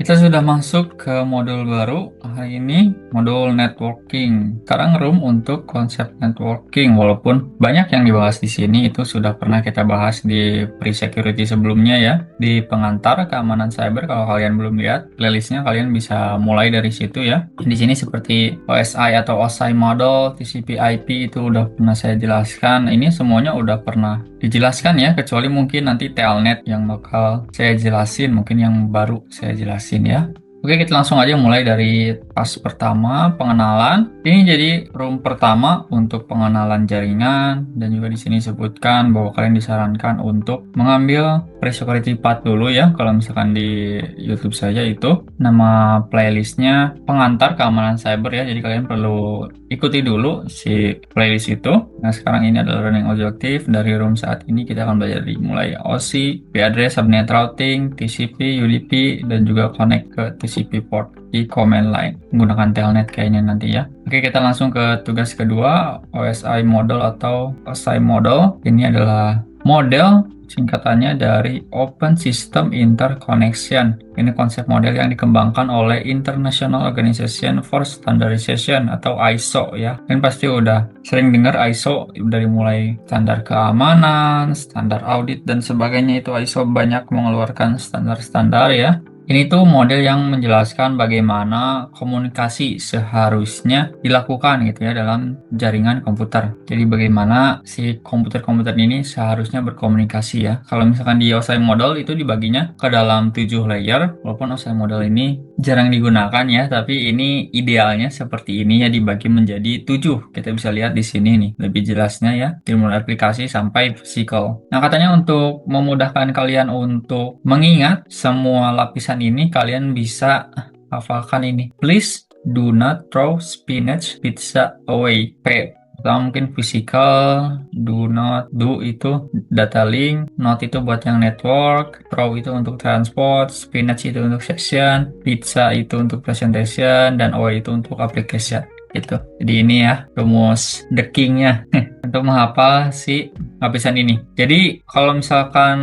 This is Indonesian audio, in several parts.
Kita sudah masuk ke modul baru hari ini, modul networking. Sekarang room untuk konsep networking, walaupun banyak yang dibahas di sini itu sudah pernah kita bahas di pre-security sebelumnya ya, di pengantar keamanan cyber. Kalau kalian belum lihat playlistnya, kalian bisa mulai dari situ ya. Di sini seperti OSI atau OSI model, TCP/IP itu udah pernah saya jelaskan. Ini semuanya udah pernah dijelaskan ya, kecuali mungkin nanti telnet yang bakal saya jelasin, mungkin yang baru saya jelasin ya. Oke, kita langsung aja mulai dari pas pertama, pengenalan. Ini jadi room pertama untuk pengenalan jaringan, dan juga di sini disebutkan bahwa kalian disarankan untuk mengambil pre-security path dulu ya. Kalau misalkan di YouTube saja itu nama playlistnya pengantar keamanan cyber ya. Jadi kalian perlu ikuti dulu si playlist itu. Nah, sekarang ini adalah running objective. Dari room saat ini kita akan belajar mulai OSI, IP address, subnet routing, TCP, UDP, dan juga connect ke TCP port di command line menggunakan telnet kayaknya nanti ya. Oke, kita langsung ke tugas kedua, OSI model atau OSI model. Ini adalah model singkatannya dari Open System Interconnection. Ini konsep model yang dikembangkan oleh International Organization for Standardization atau ISO ya. Dan pasti udah sering dengar ISO dari mulai standar keamanan, standar audit dan sebagainya. Itu ISO banyak mengeluarkan standar-standar ya. Ini tuh model yang menjelaskan bagaimana komunikasi seharusnya dilakukan gitu ya dalam jaringan komputer. Jadi bagaimana si komputer-komputer ini seharusnya berkomunikasi ya. Kalau misalkan di OSI model itu dibaginya ke dalam 7 layer, walaupun OSI model ini jarang digunakan ya, tapi ini idealnya seperti ini ya, dibagi menjadi 7. Kita bisa lihat di sini nih, lebih jelasnya ya, dari mulai aplikasi sampai physical. Nah, katanya untuk memudahkan kalian untuk mengingat semua lapisan ini, kalian bisa hafalkan ini. Please do not throw spinach pizza away. P pertama mungkin physical, do not, do itu data link, not itu buat yang network, throw itu untuk transport, spinach itu untuk session, pizza itu untuk presentation, dan away itu untuk application gitu. Jadi ini ya rumus the king-nya untuk menghafal si lapisan ini. Jadi kalau misalkan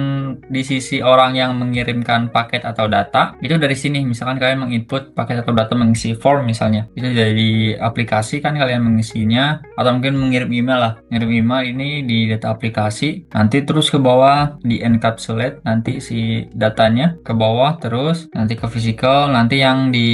di sisi orang yang mengirimkan paket atau data, itu dari sini misalkan kalian menginput paket atau data, mengisi form misalnya, itu dari aplikasi kan kalian mengisinya, atau mungkin mengirim email lah. Ngirim email ini di data aplikasi, nanti terus ke bawah di encapsulate nanti si datanya ke bawah, terus nanti ke physical, nanti yang di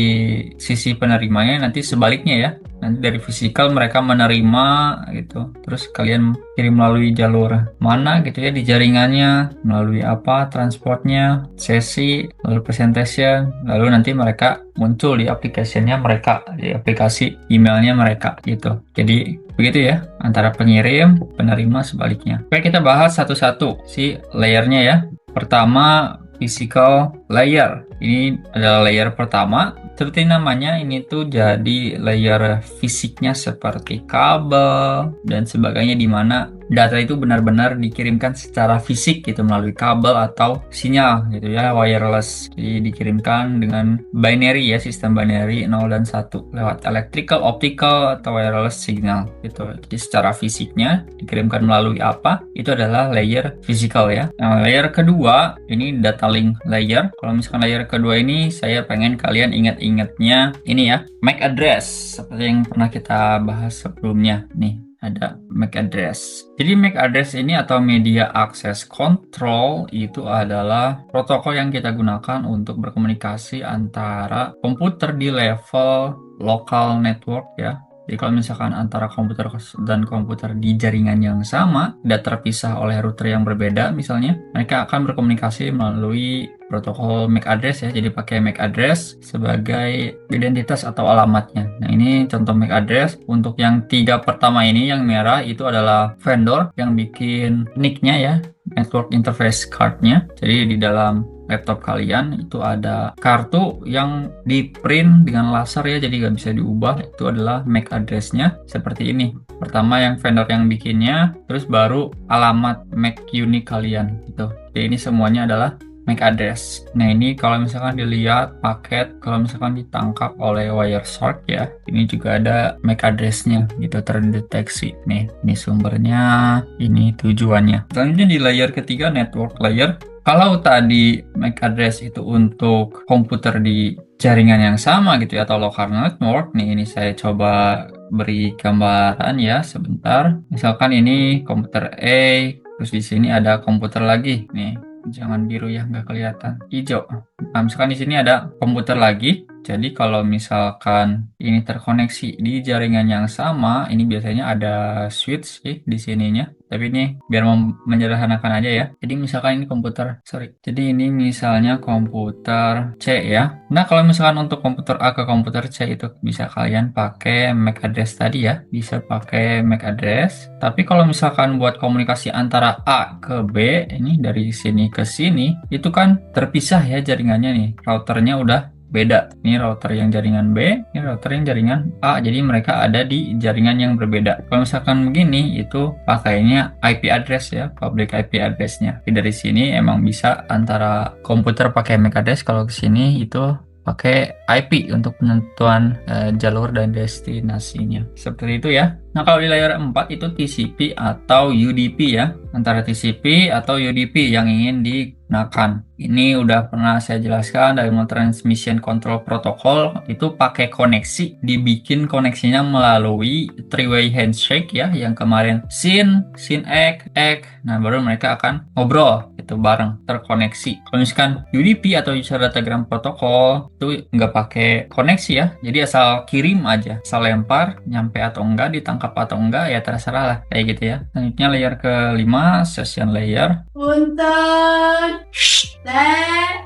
sisi penerimanya nanti sebaliknya ya. Nanti dari physical mereka menerima gitu. Terus kalian kirim melalui jalur mana gitu ya di jaringannya, melalui apa transportnya, sesi, lalu presentation, lalu nanti mereka muncul di aplikasinya mereka, di aplikasi emailnya mereka gitu. Jadi begitu ya, antara pengirim, penerima, sebaliknya. Oke, kita bahas satu-satu si layernya ya. Pertama, physical layer. Ini adalah layer pertama. Seperti namanya, ini tuh jadi layer fisiknya seperti kabel dan sebagainya, di mana data itu benar-benar dikirimkan secara fisik gitu melalui kabel atau sinyal gitu ya, wireless. Jadi dikirimkan dengan binary ya, sistem binary 0 dan 1 lewat electrical, optical atau wireless signal gitu. Jadi secara fisiknya dikirimkan melalui apa? Itu adalah layer physical ya. Nah, layer kedua ini data link layer. Kalau misalkan layer kedua ini saya pengen kalian ingat-ingatnya ini ya, MAC address seperti yang pernah kita bahas sebelumnya nih. Ada MAC address. Jadi MAC address ini atau Media Access Control itu adalah protokol yang kita gunakan untuk berkomunikasi antara komputer di level local network ya. Jadi kalau misalkan antara komputer dan komputer di jaringan yang sama, tidak terpisah oleh router yang berbeda misalnya, mereka akan berkomunikasi melalui protokol MAC address ya. Jadi pakai MAC address sebagai identitas atau alamatnya. Nah, ini contoh MAC address. Untuk yang 3 pertama ini, yang merah itu adalah vendor yang bikin NIC-nya ya, Network Interface Card-nya. Jadi di dalam laptop kalian itu ada kartu yang di print dengan laser ya, jadi nggak bisa diubah. Itu adalah MAC address-nya seperti ini. Pertama yang vendor yang bikinnya, terus baru alamat MAC unit kalian gitu. Jadi ini semuanya adalah MAC address. Nah, ini kalau misalkan dilihat paket, kalau misalkan ditangkap oleh Wireshark ya, ini juga ada MAC address-nya gitu, terdeteksi. Nih, ini sumbernya, ini tujuannya. Selanjutnya di layer ketiga, network layer. Kalau tadi MAC address itu untuk komputer di jaringan yang sama gitu ya, atau local network, nih ini saya coba beri gambaran ya sebentar. Misalkan ini komputer A, terus di sini ada komputer lagi nih. Jangan biru ya, nggak kelihatan. Hijau. Nah, misalkan di sini ada komputer lagi. Jadi kalau misalkan ini terkoneksi di jaringan yang sama, ini biasanya ada switch sih di sininya. Tapi ini biar menyederhanakan aja ya. Jadi misalkan ini komputer, sorry. Jadi ini misalnya komputer C ya. Nah kalau misalkan untuk komputer A ke komputer C itu bisa kalian pakai MAC address tadi ya. Bisa pakai MAC address. Tapi kalau misalkan buat komunikasi antara A ke B, ini dari sini ke sini, itu kan terpisah ya jaringannya nih. Routernya udah beda. Ini router yang jaringan B, ini router yang jaringan A. Jadi mereka ada di jaringan yang berbeda. Kalau misalkan begini, itu pakainya IP address ya, public IP address-nya. Jadi dari sini emang bisa antara komputer pakai MAC address, kalau ke sini itu pakai IP untuk penentuan jalur dan destinasinya. Seperti itu ya. Nah, kalau di layer 4 itu TCP atau UDP ya. Antara TCP atau UDP yang ingin digunakan. Ini udah pernah saya jelaskan dari Transmission Control Protocol, itu pakai koneksi, dibikin koneksinya melalui three-way handshake ya, yang kemarin SYN, SYN-ACK, ACK. Nah, baru mereka akan ngobrol itu bareng, terkoneksi. Kalau misalkan UDP atau User Datagram Protocol itu nggak pakai koneksi ya, jadi asal kirim aja, asal lempar, nyampe atau enggak, ditangkap atau enggak ya terserah lah, kayak gitu ya. Selanjutnya layer ke-5, session layer. Punten.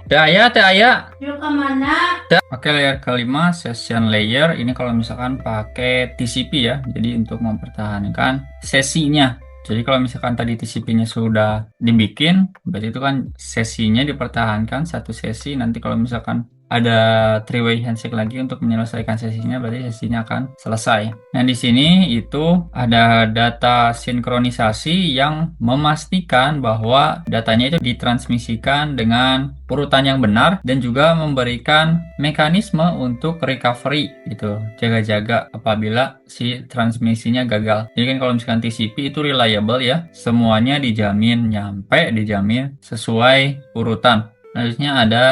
Teh Ayah. Yuk kemana? Oke, layer ke-5 session layer ini kalau misalkan pakai TCP ya, jadi untuk mempertahankan sesinya. Jadi kalau misalkan tadi TCP-nya sudah dibikin, berarti itu kan sesinya dipertahankan satu sesi. Nanti kalau misalkan ada three-way handshake lagi untuk menyelesaikan sesinya, berarti sesinya akan selesai. Nah, di sini itu ada data sinkronisasi yang memastikan bahwa datanya itu ditransmisikan dengan urutan yang benar dan juga memberikan mekanisme untuk recovery gitu, jaga-jaga apabila si transmisinya gagal. Jadi kan kalau misalkan TCP itu reliable ya, semuanya dijamin nyampe, dijamin sesuai urutan. Selanjutnya ada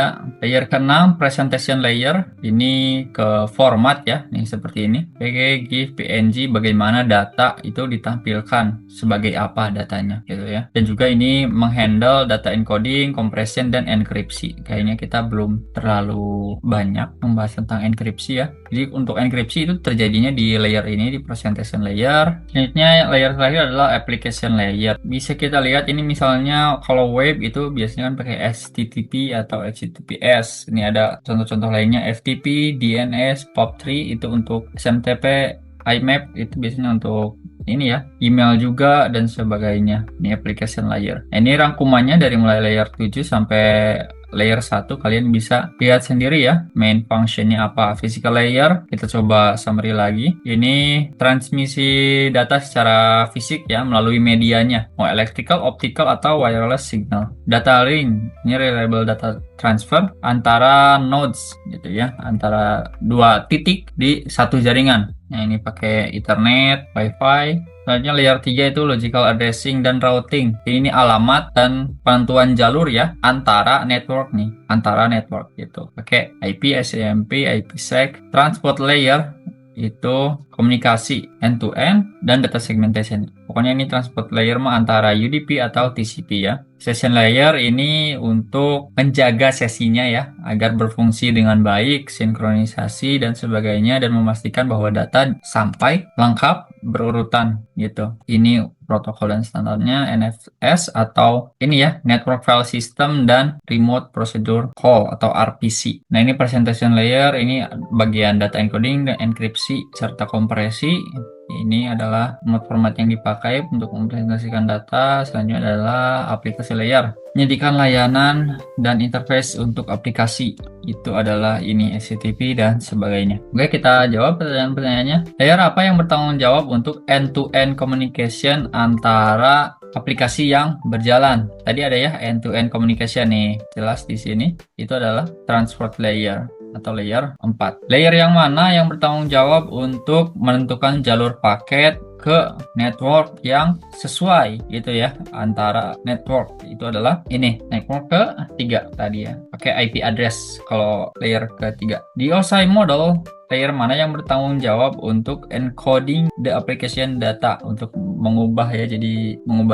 layer ke-6 presentation layer, ini ke format ya, nih seperti ini PG, GIF, PNG, bagaimana data itu ditampilkan sebagai apa datanya gitu ya. Dan juga ini menghandle data encoding, compression, dan enkripsi. Kayaknya kita belum terlalu banyak membahas tentang enkripsi ya. Jadi untuk enkripsi itu terjadinya di layer ini, di presentation layer. Selanjutnya layer terakhir adalah application layer. Bisa kita lihat ini misalnya kalau web itu biasanya kan pakai HTTP atau HTTPS. Ini ada contoh-contoh lainnya, FTP, DNS, POP3 itu untuk SMTP, IMAP itu biasanya untuk ini ya, email juga dan sebagainya. Ini application layer. Nah, ini rangkumannya dari mulai layer 7 sampai layer 1, kalian bisa lihat sendiri ya main functionnya apa. Physical layer kita coba summary lagi. Ini transmisi data secara fisik ya melalui medianya, mau electrical, optical, atau wireless signal. Data link ini reliable data transfer antara nodes gitu ya, antara dua titik di satu jaringan. Nah, ini pakai Ethernet, Wi-Fi. Selanjutnya layer 3 itu logical addressing dan routing. Ini alamat dan penentuan jalur ya antara network nih, antara network gitu. Pakai IP, ICMP, IPsec. Transport layer itu komunikasi end to end dan data segmentation. Pokoknya ini transport layer mah antara UDP atau TCP ya. Session layer ini untuk menjaga sesinya ya agar berfungsi dengan baik, sinkronisasi dan sebagainya, dan memastikan bahwa data sampai lengkap berurutan gitu. Ini protokol dan standarnya NFS atau ini ya, Network File System dan Remote Procedure Call atau RPC. Nah, ini presentation layer, ini bagian data encoding dan enkripsi serta kompresi. Ini adalah format yang dipakai untuk mempresentasikan data. Selanjutnya adalah aplikasi layer. Menyediakan layanan dan interface untuk aplikasi. Itu adalah ini HTTP dan sebagainya. Oke, kita jawab pertanyaan-pertanyaannya. Layer apa yang bertanggung jawab untuk end-to-end communication antara aplikasi yang berjalan? Tadi ada ya end-to-end communication nih. Jelas di sini. Itu adalah transport layer atau layer 4. Layer yang mana yang bertanggung jawab untuk menentukan jalur paket ke network yang sesuai gitu ya. Antara network itu adalah ini network ketiga tadi ya, pakai IP address kalau layer ketiga. Di OSI model, layer mana yang bertanggung jawab untuk encoding the application data, untuk mengubah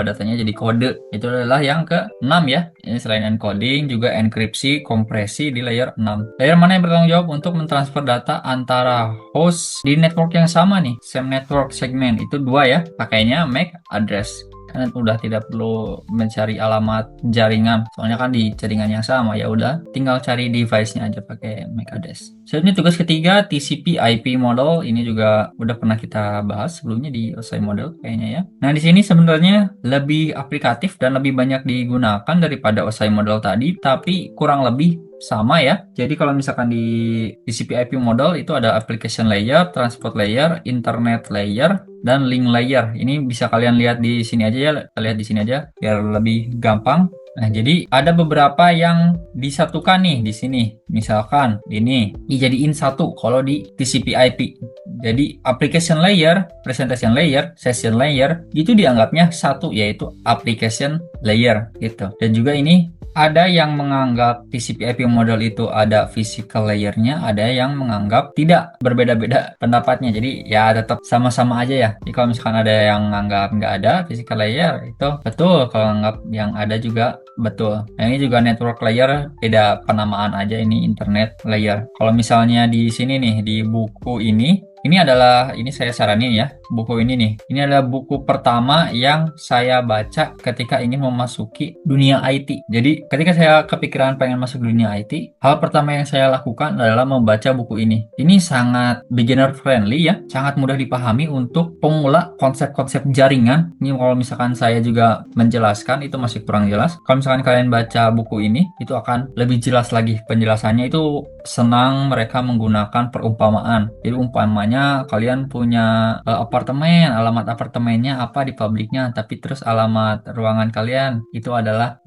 datanya jadi kode, itu adalah yang ke-6 ya. Ini selain encoding juga enkripsi, kompresi di layer 6. Layer mana yang bertanggung jawab untuk mentransfer data antara host di network yang sama nih, same network segment, itu 2 ya, pakainya MAC address. Kan udah tidak perlu mencari alamat jaringan, soalnya kan di jaringan yang sama, ya udah tinggal cari device-nya aja pakai MAC address. Selanjutnya tugas ketiga, TCP IP model. Ini juga udah pernah kita bahas sebelumnya di OSI model kayaknya ya. Nah, di sini sebenarnya lebih aplikatif dan lebih banyak digunakan daripada OSI model tadi, tapi kurang lebih sama ya. Jadi kalau misalkan di TCP IP model itu ada application layer, transport layer, internet layer, dan link layer. Ini bisa kalian lihat di sini aja ya, kita lihat di sini aja biar lebih gampang. Nah, jadi ada beberapa yang disatukan nih di sini. Misalkan ini dijadiin satu kalau di TCP IP. Jadi application layer, presentation layer, session layer itu dianggapnya satu, yaitu application layer gitu. Dan juga ini ada yang menganggap TCP IP model itu ada physical layernya, ada yang menganggap tidak, berbeda-beda pendapatnya. Jadi ya tetap sama-sama aja ya. Jadi kalau misalkan ada yang menganggap nggak ada physical layer, itu betul. Kalau anggap yang ada juga betul. Nah, ini juga network layer, beda penamaan aja, ini internet layer. Kalau misalnya di sini nih, di buku ini adalah, ini saya saranin ya, buku ini nih. Ini adalah buku pertama yang saya baca ketika ingin memasuki dunia IT. Jadi ketika saya kepikiran pengen masuk dunia IT, hal pertama yang saya lakukan adalah membaca buku ini. Ini sangat beginner friendly ya, sangat mudah dipahami untuk pemula konsep-konsep jaringan. Ini kalau misalkan saya juga menjelaskan itu masih kurang jelas. Kalau misalkan kalian baca buku ini, itu akan lebih jelas lagi penjelasannya. Itu senang mereka menggunakan perumpamaan. Jadi umpamanya kalian punya apartemen, alamat apartemennya apa di pabriknya, tapi terus alamat ruangan kalian itu adalah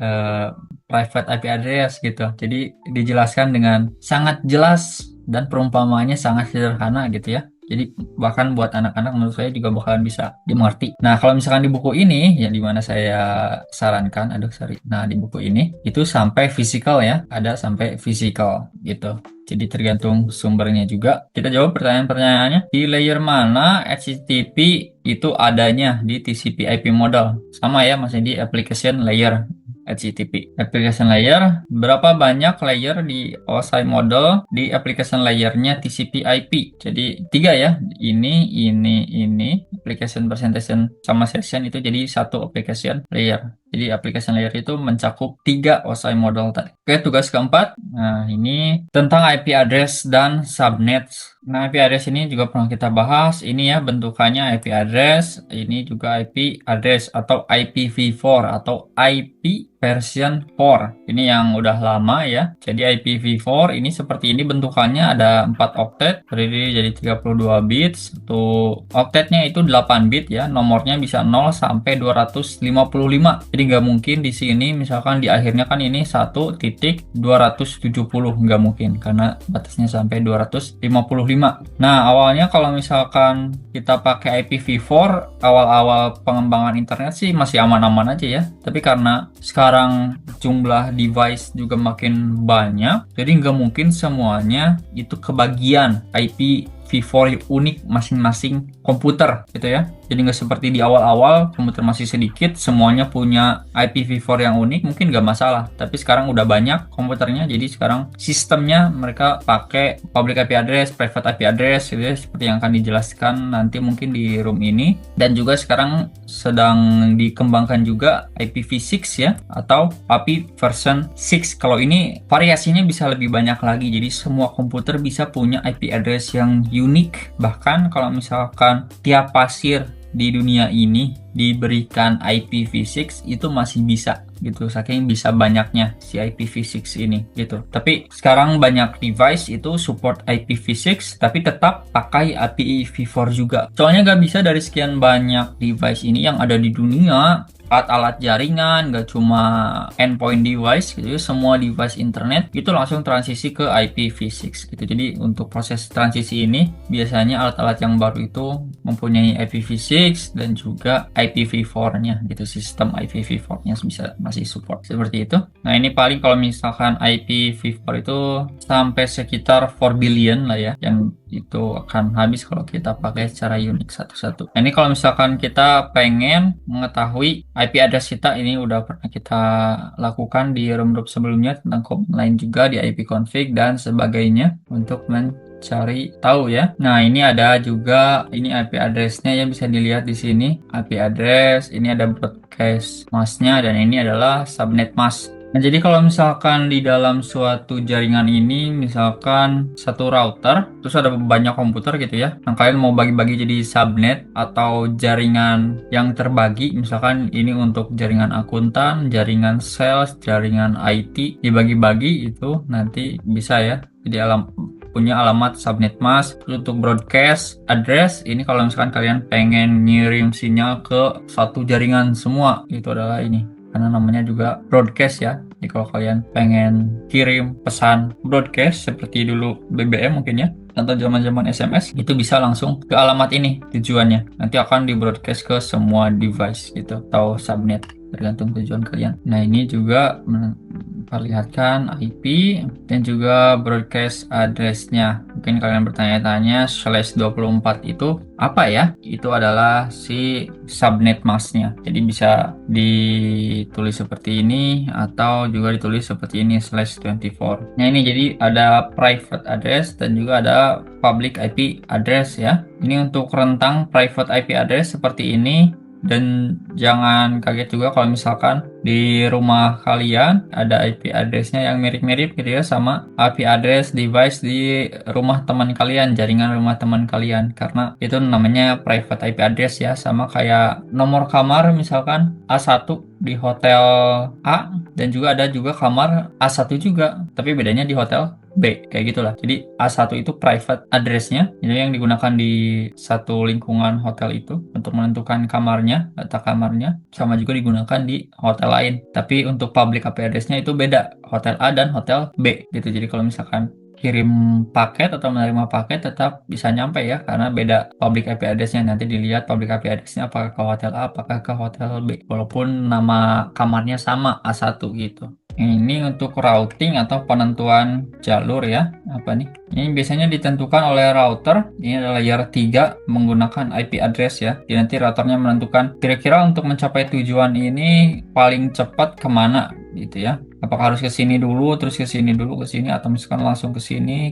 private IP address gitu. Jadi dijelaskan dengan sangat jelas dan perumpamaannya sangat sederhana gitu ya. Jadi bahkan buat anak-anak menurut saya juga bakalan bisa dimengerti. Nah, kalau misalkan di buku ini yang dimana saya sarankan, nah di buku ini itu sampai physical ya, ada sampai physical gitu. Jadi tergantung sumbernya juga. Kita jawab pertanyaan-pertanyaannya. Di layer mana HTTP itu adanya di TCP IP model? Sama ya, masih di application layer. HTTP application layer, berapa banyak layer di OSI model di application layernya TCP IP? Jadi 3 ya, ini application presentation sama session itu jadi satu application layer. Jadi application layer itu mencakup 3 OSI model tadi. Oke, tugas keempat. Nah, ini tentang IP address dan subnets. Nah, IP address ini juga pernah kita bahas. Ini ya bentukannya IP address. Ini juga IP address atau IPv4 atau IP version 4. Ini yang udah lama ya. Jadi IPv4 ini seperti ini bentukannya, ada 4 oktet, terdiri jadi 32 bits. Satu oktetnya itu 8 bit ya. Nomornya bisa 0 sampai 255. Jadi nggak mungkin di sini misalkan di akhirnya kan ini 1.270, nggak mungkin karena batasnya sampai 255. Nah, awalnya kalau misalkan kita pakai IPv4 awal-awal pengembangan internet sih masih aman-aman aja ya. Tapi karena sekarang jumlah device juga makin banyak, jadi nggak mungkin semuanya itu kebagian IPv4 unik masing-masing komputer gitu ya. Jadi nggak seperti di awal-awal komputer masih sedikit semuanya punya IPv4 yang unik, mungkin nggak masalah. Tapi sekarang udah banyak komputernya, jadi sekarang sistemnya mereka pakai public IP address, private IP address gitu ya, seperti yang akan dijelaskan nanti mungkin di room ini. Dan juga sekarang sedang dikembangkan juga IPv6 ya, atau API version 6. Kalau ini variasinya bisa lebih banyak lagi, jadi semua komputer bisa punya IP address yang unik. Bahkan kalau misalkan tiap pasir di dunia ini diberikan IPv6 itu masih bisa gitu, saking bisa banyaknya si IPv6 ini gitu. Tapi sekarang banyak device itu support IPv6 tapi tetap pakai IPv4 juga. Soalnya nggak bisa dari sekian banyak device ini yang ada di dunia, alat-alat jaringan, nggak cuma endpoint device gitu ya, semua device internet itu langsung transisi ke IPv6 gitu. Jadi untuk proses transisi ini biasanya alat-alat yang baru itu mempunyai IPv6 dan juga IPv4-nya gitu, sistem IPv4-nya bisa masih support seperti itu. Nah ini paling kalau misalkan IPv4 itu sampai sekitar 4 billion lah ya, yang itu akan habis kalau kita pakai secara unik satu-satu. Nah, ini kalau misalkan kita pengen mengetahui IP address kita, ini udah pernah kita lakukan di room group sebelumnya tentang command line juga di ipconfig dan sebagainya untuk mencari tahu ya. Nah, ini ada juga ini IP address-nya yang bisa dilihat di sini. IP address, ini ada broadcast mask-nya dan ini adalah subnet mask. Nah, jadi kalau misalkan di dalam suatu jaringan ini, misalkan satu router, terus ada banyak komputer gitu ya. Nah, kalian mau bagi-bagi jadi subnet atau jaringan yang terbagi, misalkan ini untuk jaringan akuntan, jaringan sales, jaringan IT, dibagi-bagi itu nanti bisa ya. Jadi punya alamat subnet mask. Untuk broadcast address, ini kalau misalkan kalian pengen ngirim sinyal ke satu jaringan semua, itu adalah ini. Karena namanya juga broadcast ya. Jadi kalau kalian pengen kirim pesan broadcast seperti dulu BBM mungkin ya, atau zaman-zaman SMS, itu bisa langsung ke alamat ini tujuannya. Nanti akan di broadcast ke semua device gitu, atau subnet, tergantung tujuan kalian. Nah ini juga memperlihatkan IP dan juga broadcast address-nya. Mungkin kalian bertanya-tanya /24 itu apa ya? Itu adalah si subnet mask-nya. Jadi bisa ditulis seperti ini atau juga ditulis seperti ini /24. Nah ini jadi ada private address dan juga ada public IP address ya. Ini untuk rentang private IP address seperti ini. Dan jangan kaget juga kalau misalkan di rumah kalian ada IP address-nya yang mirip-mirip gitu ya sama IP address device di rumah teman kalian, jaringan rumah teman kalian. Karena itu namanya private IP address ya, sama kayak nomor kamar misalkan A1 di hotel A dan juga ada juga kamar A1 juga, tapi bedanya di hotel B, kayak gitulah. Jadi A1 itu private address-nya, jadi yang digunakan di satu lingkungan hotel itu untuk menentukan kamarnya, data kamarnya, sama juga digunakan di hotel lain. Tapi untuk public IP address-nya itu beda, hotel A dan hotel B gitu. Jadi kalau misalkan kirim paket atau menerima paket tetap bisa nyampe ya, karena beda public IP address-nya. Nanti dilihat public IP address-nya apakah ke hotel A, apakah ke hotel B, walaupun nama kamarnya sama A1 gitu. Ini untuk routing atau penentuan jalur ya. Apa nih? Ini biasanya ditentukan oleh router. Ini adalah layer 3 menggunakan IP address ya. Jadi nanti routernya menentukan kira-kira untuk mencapai tujuan ini paling cepat kemana gitu ya. Apakah harus ke sini dulu, terus ke sini dulu, ke sini, atau misalkan langsung ke sini,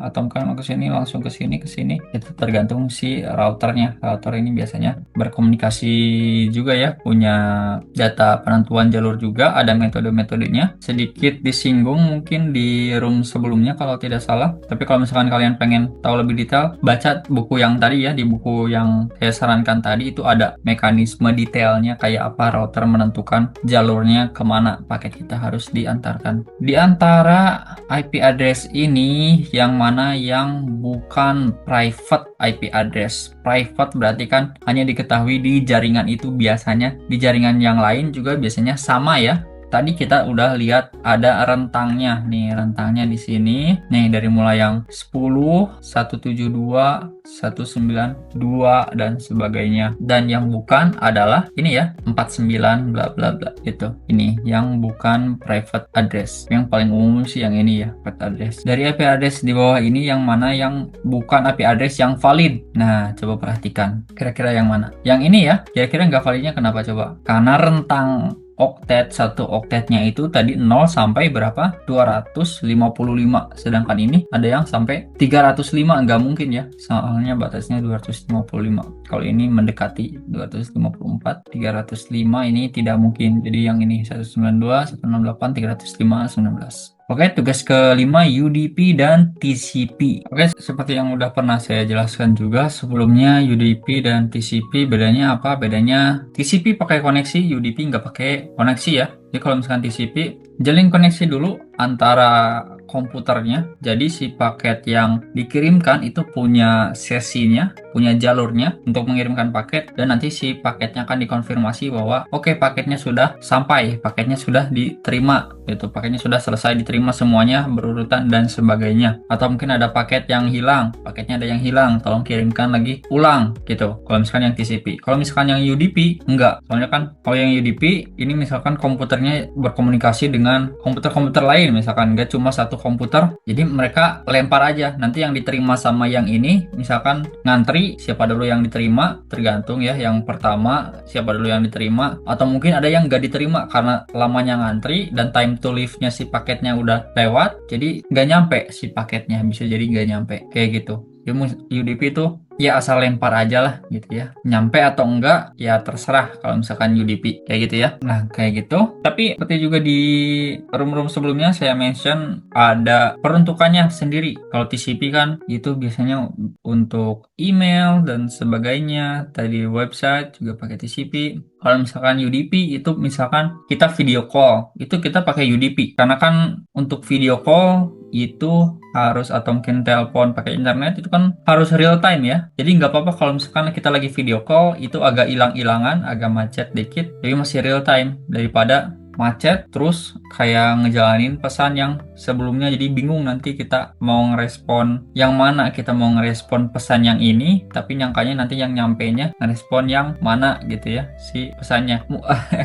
atau mungkin ke sini, langsung ke sini, ke sini. Itu tergantung si routernya. Router ini biasanya berkomunikasi juga ya, punya data penentuan jalur juga, ada metode-metodenya. Sedikit disinggung mungkin di room sebelumnya kalau tidak salah. Tapi kalau misalkan kalian pengen tahu lebih detail, baca buku yang tadi ya. Di buku yang saya sarankan tadi itu ada mekanisme detailnya kayak apa router menentukan jalurnya kemana paket kita harus diantarkan. Di antara IP address ini, yang mana yang bukan private IP address? Private berarti kan hanya diketahui di jaringan itu biasanya. Di jaringan yang lain juga biasanya sama ya. Tadi kita udah lihat ada rentangnya nih, rentangnya di sini. Nih dari mulai yang 10, 172, 192 dan sebagainya. Dan yang bukan adalah ini ya, 49 bla bla bla gitu. Ini yang bukan private address. Yang paling umum sih yang ini ya, private address. Dari IP address di bawah ini yang mana yang bukan IP address yang valid? Nah, coba perhatikan. Kira-kira yang mana? Yang ini ya, kira-kira nggak validnya kenapa coba? Karena rentang oktet, satu oktetnya itu tadi 0 sampai berapa? 255. Sedangkan ini ada yang sampai 305. Nggak mungkin ya, soalnya batasnya 255. Kalau ini mendekati 254, 305 ini tidak mungkin. Jadi yang ini 192, 168, 305, 19. Oke, tugas kelima UDP dan TCP. Oke, seperti yang udah pernah saya jelaskan juga sebelumnya, UDP dan TCP bedanya apa? Bedanya TCP pakai koneksi, UDP nggak pakai koneksi ya. Jadi kalau misalkan TCP, jalin koneksi dulu antara komputernya. Jadi si paket yang dikirimkan itu punya sesinya, punya jalurnya untuk mengirimkan paket, dan nanti si paketnya akan dikonfirmasi bahwa oke, paketnya sudah sampai, paketnya sudah diterima, gitu. Paketnya sudah selesai diterima semuanya berurutan dan sebagainya. Atau mungkin ada paket yang hilang, paketnya ada yang hilang, tolong kirimkan lagi ulang gitu. Kalau misalkan yang TCP. Kalau misalkan yang UDP enggak. Soalnya kan kalau yang UDP ini misalkan komputernya berkomunikasi dengan komputer-komputer lain, misalkan enggak cuma satu komputer. Jadi mereka lempar aja. Nanti yang diterima sama yang ini misalkan ngantri siapa dulu yang diterima, tergantung ya. Yang pertama siapa dulu yang diterima, atau mungkin ada yang nggak diterima karena lamanya ngantri dan time to live-nya si paketnya udah lewat, jadi nggak nyampe si paketnya, bisa jadi nggak nyampe kayak gitu. UDP itu ya asal lempar aja lah gitu ya, nyampe atau enggak ya terserah kalau misalkan UDP kayak gitu ya. Nah kayak gitu, tapi seperti juga di room-room sebelumnya saya mention ada peruntukannya sendiri. Kalau TCP kan itu biasanya untuk email dan sebagainya, tadi website juga pakai TCP. Kalau misalkan UDP itu misalkan kita video call, itu kita pakai UDP. Karena kan untuk video call itu harus, atau mungkin telepon pakai internet itu kan harus real time ya. Jadi nggak apa-apa kalau misalkan kita lagi video call itu agak hilang-hilangan, agak macet dikit, tapi masih real time daripada macet terus kayak ngejalanin pesan yang sebelumnya, jadi bingung nanti kita mau ngerespon yang mana, kita mau ngerespon pesan yang ini tapi nyangkanya nanti yang nyampenya ngerespon yang mana gitu ya si pesannya.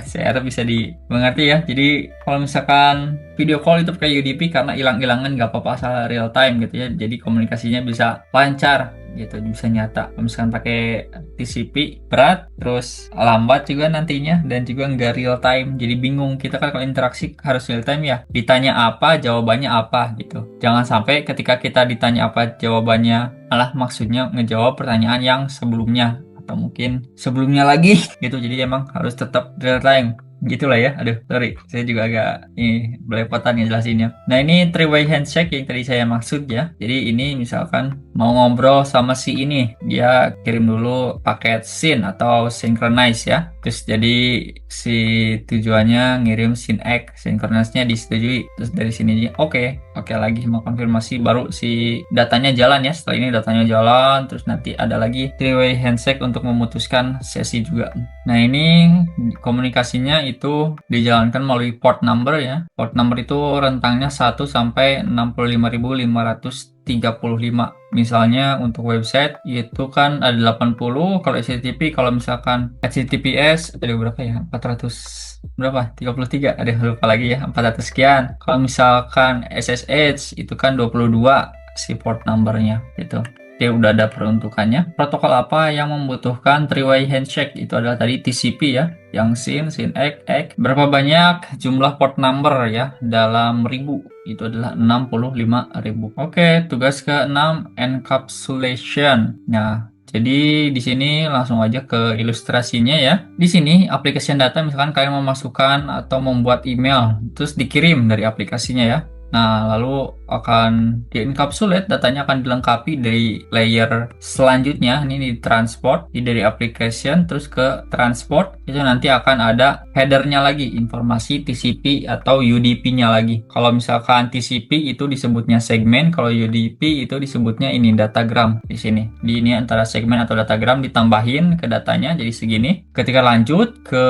Saya harap bisa dimengerti ya. Jadi kalau misalkan video call itu pakai UDP karena hilang-hilangan nggak apa-apa asal real time gitu ya, jadi komunikasinya bisa lancar gitu, bisa nyata. Kalau misalkan pakai TCP berat, terus lambat juga nantinya, dan juga nggak real time, jadi bingung. Kita kan kalau interaksi harus real time ya, ditanya apa jawabannya apa gitu. Jangan sampai ketika kita ditanya apa jawabannya malah maksudnya ngejawab pertanyaan yang sebelumnya atau mungkin sebelumnya lagi gitu. Jadi emang harus tetap real time gitulah ya. Aduh, sorry, saya juga agak ini belepotan ngejelasinnya. Nah, ini three-way handshake yang tadi saya maksud ya. Jadi ini misalkan mau ngobrol sama si ini, dia kirim dulu paket SYN atau synchronize ya. Terus jadi si tujuannya ngirim SYN-ACK, synchronize-nya disetujui. Terus dari sini dia oke lagi mau konfirmasi, baru si datanya jalan ya. Setelah ini datanya jalan, terus nanti ada lagi three-way handshake untuk memutuskan sesi juga. Nah, ini komunikasinya itu dijalankan melalui port number ya. Port number itu rentangnya 1 sampai 65.535. Misalnya untuk website itu kan ada 80, kalau HTTP, kalau misalkan HTTPS ada berapa ya? 400 berapa? 33. Ada lupa lagi ya, 400 sekian. Kalau misalkan SSH itu kan 22 si port numbernya gitu. Dia udah ada peruntukannya. Protokol apa yang membutuhkan three-way handshake? Itu adalah tadi TCP ya, yang SYN, ACK. Berapa banyak jumlah port number ya dalam ribu? Itu adalah 65.000. Oke, tugas ke-6 encapsulation. Nah, jadi di sini langsung aja ke ilustrasinya ya. Di sini application data, misalkan kalian memasukkan atau membuat email, terus dikirim dari aplikasinya ya. Nah, lalu akan di-encapsulate, datanya akan dilengkapi dari layer selanjutnya. Ini di transport, ini dari application terus ke transport. Itu nanti akan ada headernya lagi, informasi TCP atau UDP-nya lagi. Kalau misalkan TCP itu disebutnya segmen, kalau UDP itu disebutnya ini datagram di sini. Di ini antara segmen atau datagram ditambahin ke datanya jadi segini. Ketika lanjut ke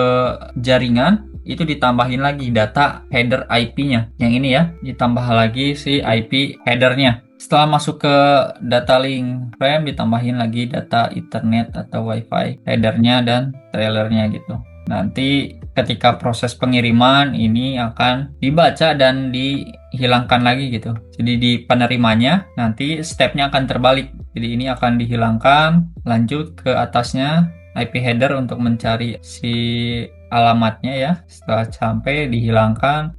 jaringan, itu ditambahin lagi data header IP-nya. Yang ini ya, ditambah lagi si IP header-nya. Setelah masuk ke data link frame, ditambahin lagi data Ethernet atau Wi-Fi header-nya dan trailer-nya gitu. Nanti ketika proses pengiriman ini akan dibaca dan dihilangkan lagi gitu. Jadi di penerimanya nanti stepnya akan terbalik. Jadi ini akan dihilangkan, lanjut ke atasnya IP header untuk mencari si alamatnya ya. Setelah sampai hilangkan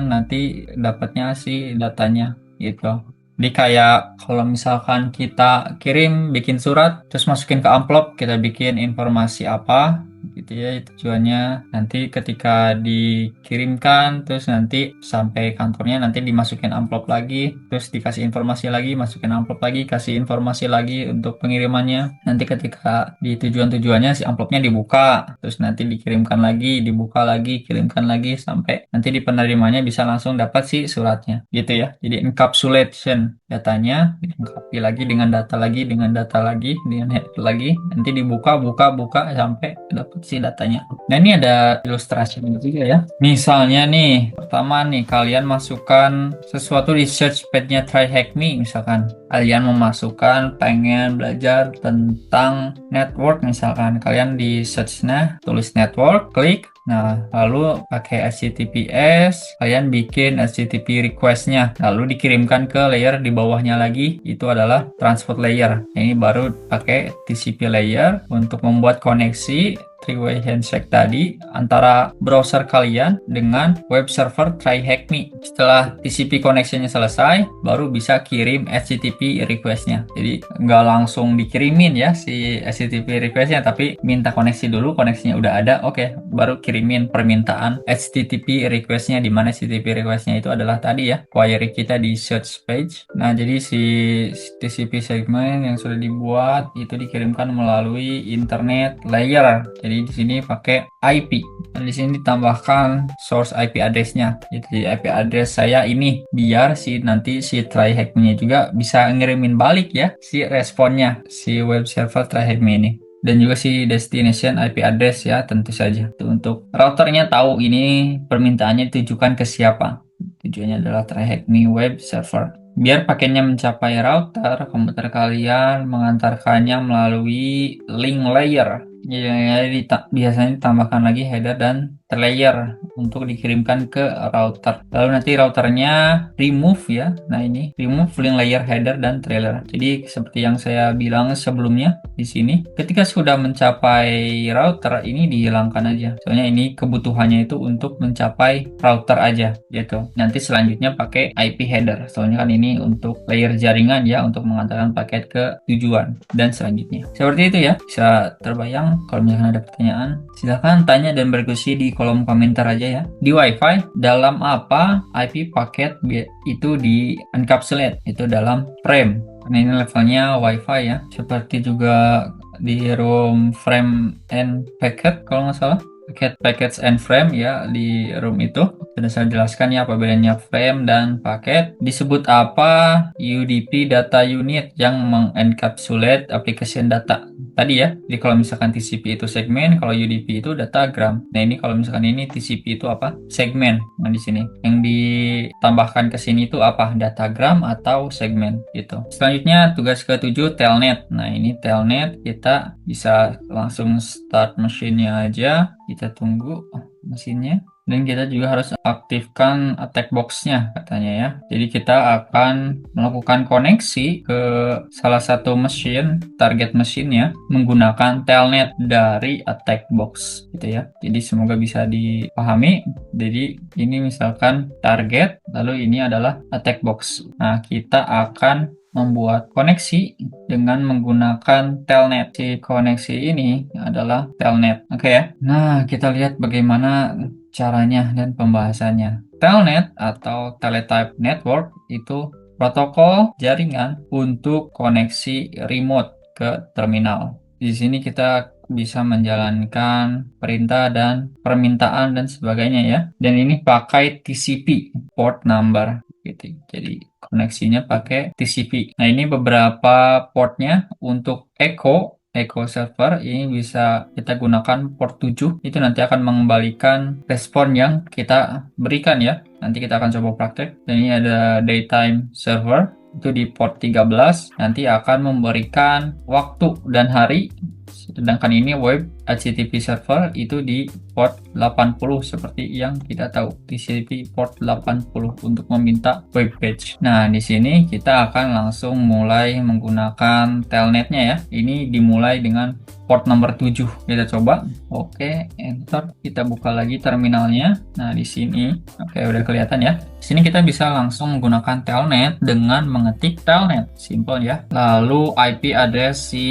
nanti dapatnya si datanya gitu. Jadi kayak kalau misalkan kita kirim bikin surat terus masukin ke amplop, kita bikin informasi apa, gitu ya tujuannya. Nanti ketika dikirimkan terus nanti sampai kantornya nanti dimasukin amplop lagi, terus dikasih informasi lagi, masukin amplop lagi, kasih informasi lagi untuk pengirimannya. Nanti ketika di tujuan-tujuannya si amplopnya dibuka, terus nanti dikirimkan lagi, dibuka lagi, kirimkan lagi sampai nanti di penerimanya bisa langsung dapat si suratnya gitu ya. Jadi encapsulation datanya dilengkapi lagi dengan data lagi, dengan data lagi, dengan header lagi, nanti dibuka, buka sampai dapat si datanya. Nah ini ada ilustrasinya juga ya. Misalnya nih, pertama nih kalian masukkan sesuatu di search page-nya TryHackMe misalkan. Kalian memasukkan pengen belajar tentang network misalkan. Kalian di search-nya tulis network, klik. Nah, lalu pakai HTTPS, kalian bikin HTTP request-nya, lalu dikirimkan ke layer di bawahnya lagi, itu adalah transport layer. Ini baru pakai TCP layer untuk membuat koneksi three-way handshake tadi antara browser kalian dengan web server TryHackMe. Setelah TCP connection-nya selesai, baru bisa kirim HTTP request-nya. Jadi nggak langsung dikirimin ya si HTTP request-nya, tapi minta koneksi dulu, koneksinya udah ada, oke, baru kirimin permintaan HTTP request-nya, di mana HTTP request-nya itu adalah tadi ya, query kita di search page. Nah, jadi si TCP segment yang sudah dibuat itu dikirimkan melalui internet layer. Jadi di sini pakai IP. Dan di sini ditambahkan source IP address-nya. Jadi IP address saya ini biar nanti si TryHackMe juga bisa ngirimin balik ya si responnya si web server TryHackMe ini. Dan juga si destination IP address ya tentu saja. Itu untuk routernya tahu ini permintaannya ditujukan ke siapa. Tujuannya adalah TryHackMe web server. Biar paketnya mencapai router, komputer kalian mengantarkannya melalui link layer. Ya, biasanya ditambahkan lagi header dan layer untuk dikirimkan ke router. Lalu nanti routernya remove ya. Nah ini remove link layer, header dan trailer. Jadi seperti yang saya bilang sebelumnya di sini, ketika sudah mencapai router ini dihilangkan aja. Soalnya ini kebutuhannya itu untuk mencapai router aja gitu. Nanti selanjutnya pakai IP header. Soalnya kan ini untuk layer jaringan ya, untuk mengantarkan paket ke tujuan dan selanjutnya. Seperti itu ya. Bisa terbayang. Kalau misalkan ada pertanyaan, silahkan tanya dan berdiskusi di kolom komentar aja ya. Di Wi-Fi, dalam apa IP paket itu di encapsulate? Itu dalam frame. Karena ini levelnya Wi-Fi ya. Seperti juga di room frame and packet kalau nggak salah. Packets and frame ya, di room itu sudah saya jelaskan ya apa bedanya frame dan paket. Disebut apa UDP data unit yang mengencapsulate application data tadi ya. Jadi kalau misalkan TCP itu segmen, kalau UDP itu datagram. Nah ini kalau misalkan ini TCP itu apa? Segmen. Nah di sini yang ditambahkan ke sini itu apa? Datagram atau segmen gitu. Selanjutnya tugas ke-7 telnet. Nah ini telnet kita bisa langsung start mesinnya aja. Kita tunggu mesinnya. Dan kita juga harus aktifkan attack box-nya katanya ya. Jadi kita akan melakukan koneksi ke salah satu mesin, target mesinnya, menggunakan telnet dari attack box gitu ya. Jadi semoga bisa dipahami. Jadi ini misalkan target, lalu ini adalah attack box. Nah kita akan membuat koneksi dengan menggunakan telnet. Si koneksi ini adalah telnet. Oke ya. Nah, kita lihat bagaimana caranya dan pembahasannya. Telnet atau Teletype Network itu protokol jaringan untuk koneksi remote ke terminal. Di sini kita bisa menjalankan perintah dan permintaan dan sebagainya ya. Dan ini pakai TCP port number gitu. Jadi koneksinya pakai TCP. Nah ini beberapa portnya. Untuk Echo server ini bisa kita gunakan port 7. Itu nanti akan mengembalikan respon yang kita berikan ya. Nanti kita akan coba praktek. Dan ini ada daytime server itu di port 13. Nanti akan memberikan waktu dan hari. Sedangkan ini web HTTP server itu di port 80 seperti yang kita tahu, TCP port 80 untuk meminta web page. Nah, di sini kita akan langsung mulai menggunakan telnetnya ya. Ini dimulai dengan port nomor 7. Kita coba. Oke, enter. Kita buka lagi terminalnya. Nah, di sini oke udah kelihatan ya. Di sini kita bisa langsung menggunakan telnet dengan mengetik telnet. Simple ya. Lalu IP address si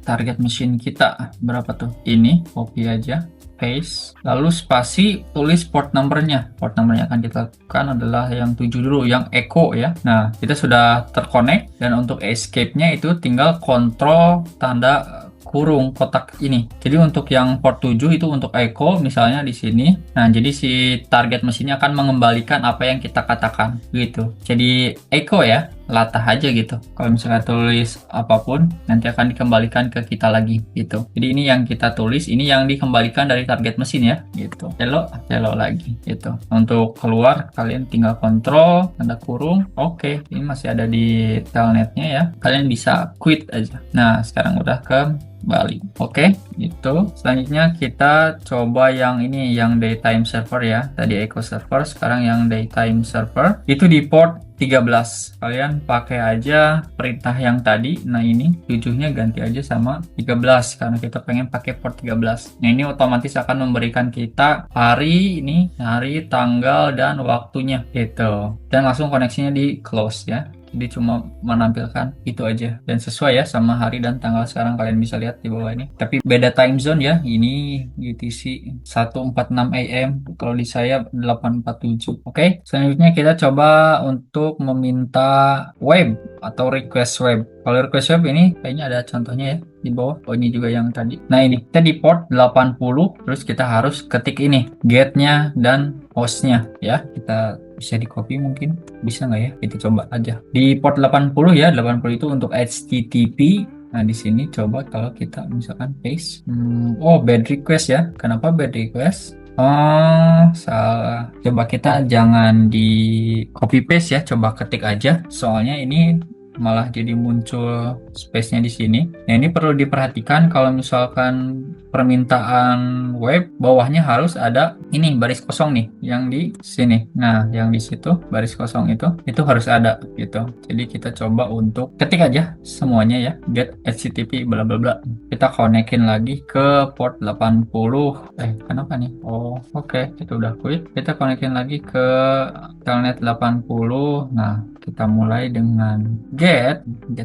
target machine kita berapa tuh? Ini sini, copy aja, paste, lalu spasi, tulis port numbernya. Port numbernya akan kita lakukan adalah yang 7 dulu, yang echo ya. Nah, kita sudah terconnect, dan untuk escape-nya itu tinggal kontrol tanda kurung kotak ini. Jadi untuk yang port 7 itu untuk echo misalnya di sini. Nah, jadi si target mesinnya akan mengembalikan apa yang kita katakan gitu. Jadi echo ya, latah aja gitu. Kalau misalnya tulis apapun nanti akan dikembalikan ke kita lagi gitu. Jadi ini yang kita tulis, ini yang dikembalikan dari target mesin ya gitu. Hello lagi gitu. Untuk keluar kalian tinggal kontrol tanda kurung. Oke, ini masih ada di telnetnya ya. Kalian bisa quit aja. Nah, sekarang udah ke Bali. Oke, itu. Selanjutnya kita coba yang ini, yang daytime server ya. Tadi echo server, sekarang yang daytime server. Itu di port 13. Kalian pakai aja perintah yang tadi. Nah, ini 7-nya ganti aja sama 13 karena kita pengen pakai port 13. Nah, ini otomatis akan memberikan kita hari ini, hari, tanggal, dan waktunya gitu. Dan langsung koneksinya di close ya. Jadi cuma menampilkan itu aja dan sesuai ya sama hari dan tanggal. Sekarang kalian bisa lihat di bawah ini, tapi beda time zone ya. Ini UTC 1:46 AM, kalau di saya 8:47. Oke, selanjutnya kita coba untuk meminta web atau request web. Kalau request web ini kayaknya ada contohnya ya di bawah. Oh, ini juga yang tadi. Nah, ini kita di port 80, terus kita harus ketik ini get-nya dan hostnya ya. Kita bisa di copy, mungkin bisa nggak ya, kita coba aja di port 80 ya. 80 itu untuk HTTP. Nah, di sini coba kalau kita misalkan paste, oh, bad request ya. Kenapa bad request? Oh, salah. Coba kita jangan di copy paste ya, coba ketik aja. Soalnya ini malah jadi muncul space-nya di sini. Nah, ini perlu diperhatikan kalau misalkan permintaan web, bawahnya harus ada ini baris kosong nih yang di sini. Nah, yang di situ baris kosong itu harus ada gitu. Jadi kita coba untuk ketik aja semuanya ya, get HTTP bla bla bla. Kita konekin lagi ke port 80. Kenapa nih? Oh, oke, kita udah quit. Kita konekin lagi ke telnet 80. Nah, kita mulai dengan get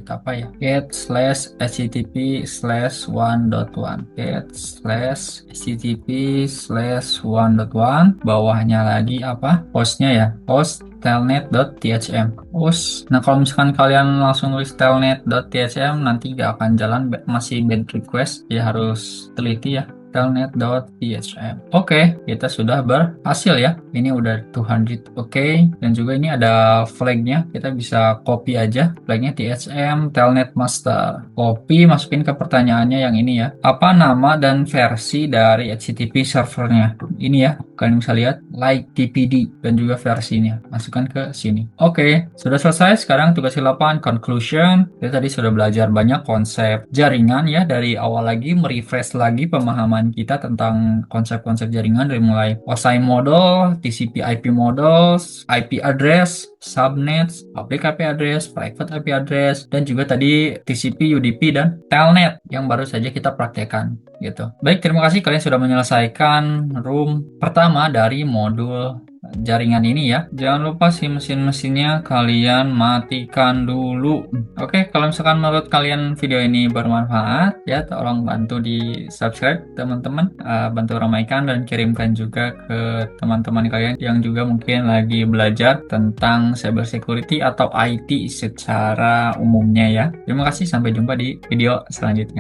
apa ya, get/http/1.1, get/http/1.1, bawahnya lagi apa, hostnya ya, host telnet.thm host. Nah, kalau misalkan kalian langsung tulis telnet.thm nanti gak akan jalan, masih bad request ya, harus teliti ya, telnet.thm. Oke, kita sudah berhasil ya. Ini udah 200. Oke, dan juga ini ada flagnya. Kita bisa copy aja flagnya, THM telnet master. Copy, masukin ke pertanyaannya yang ini ya. Apa nama dan versi dari HTTP servernya? Ini ya, kalian bisa lihat like TPD dan juga versinya. Masukkan ke sini. Oke, sudah selesai. Sekarang tugas di lapangan conclusion. Kita tadi sudah belajar banyak konsep jaringan ya, dari awal lagi, merefresh lagi pemahaman kita tentang konsep-konsep jaringan dari mulai OSI model, TCP IP models, IP address, subnets, public IP address, private IP address, dan juga tadi TCP, UDP, dan telnet yang baru saja kita praktekkan gitu. Baik, terima kasih kalian sudah menyelesaikan room pertama dari modul jaringan ini ya. Jangan lupa si mesin-mesinnya kalian matikan dulu. Oke, kalau misalkan menurut kalian video ini bermanfaat ya, tolong bantu di subscribe teman-teman, bantu ramaikan dan kirimkan juga ke teman-teman kalian yang juga mungkin lagi belajar tentang cyber security atau IT secara umumnya ya. Terima kasih, sampai jumpa di video selanjutnya.